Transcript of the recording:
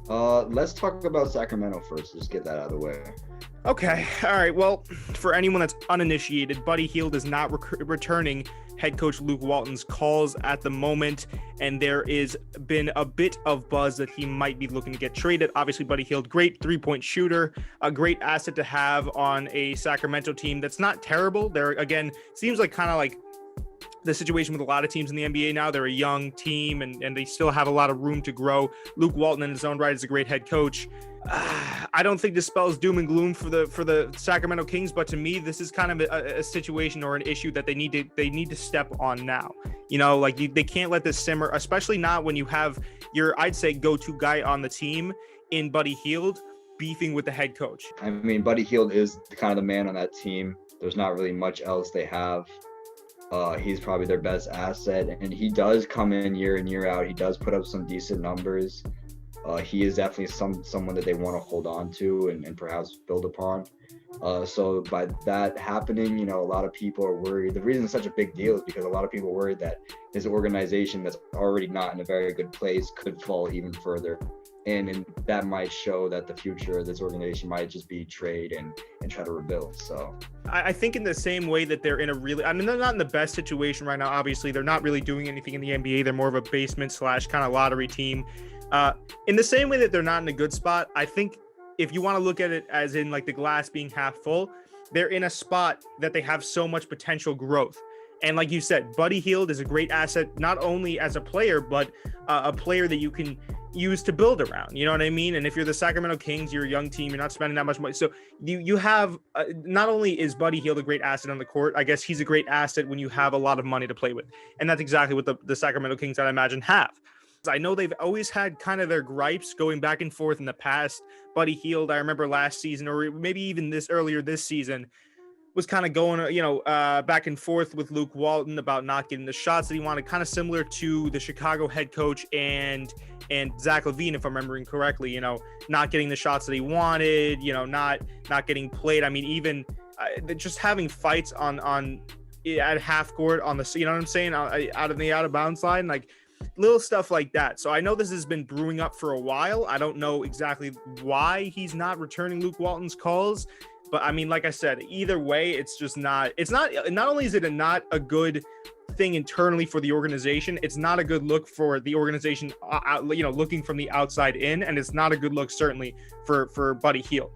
Let's talk about Sacramento first. Just get that out of the way. Okay. All right. Well, for anyone that's uninitiated, Buddy Hield is not returning head coach Luke Walton's calls at the moment, and there is been a bit of buzz that he might be looking to get traded. Obviously, Buddy Hield, great three-point shooter, a great asset to have on a Sacramento team that's not terrible. There, again, seems like kind of like the situation with a lot of teams in the NBA now. They're a young team and they still have a lot of room to grow. Luke Walton in his own right is a great head coach. I don't think this spells doom and gloom for the Sacramento Kings, but to me, this is kind of a situation or an issue that they need to step on now. You know, like they can't let this simmer, especially not when you have your, I'd say, go-to guy on the team in Buddy Hield beefing with the head coach. I mean, Buddy Hield is kind of the man on that team. There's not really much else they have. He's probably their best asset, and he does come in year out. He does put up some decent numbers. He is definitely someone that they want to hold on to and perhaps build upon. So by that happening, you know, a lot of people are worried. The reason it's such a big deal is because a lot of people are worried that his organization that's already not in a very good place could fall even further. And that might show that the future of this organization might just be trade and try to rebuild. So I think in the same way that they're in a really, I mean, they're not in the best situation right now. Obviously, they're not really doing anything in the NBA. They're more of a basement / kind of lottery team. In the same way that they're not in a good spot, I think if you want to look at it as in like the glass being half full, they're in a spot that they have so much potential growth. And like you said, Buddy Hield is a great asset, not only as a player, but a player that you can use to build around. You know what I mean? And if you're the Sacramento Kings, you're a young team, you're not spending that much money. So you have, not only is Buddy Hield a great asset on the court, I guess he's a great asset when you have a lot of money to play with. And that's exactly what the Sacramento Kings, I imagine, have. I know they've always had kind of their gripes going back and forth in the past. Buddy Hield, I remember last season, or maybe even earlier this season, was kind of going, back and forth with Luke Walton about not getting the shots that he wanted, kind of similar to the Chicago head coach and Zach LaVine, if I'm remembering correctly, you know, not getting the shots that he wanted, you know, not getting played. I mean, even just having fights on at half court on the, you know what I'm saying, out of bounds line, like little stuff like that. So I know this has been brewing up for a while. I don't know exactly why he's not returning Luke Walton's calls. But I mean, like I said, either way, it's not only is it not a good thing internally for the organization, it's not a good look for the organization, looking from the outside in, and it's not a good look certainly for Buddy Hield.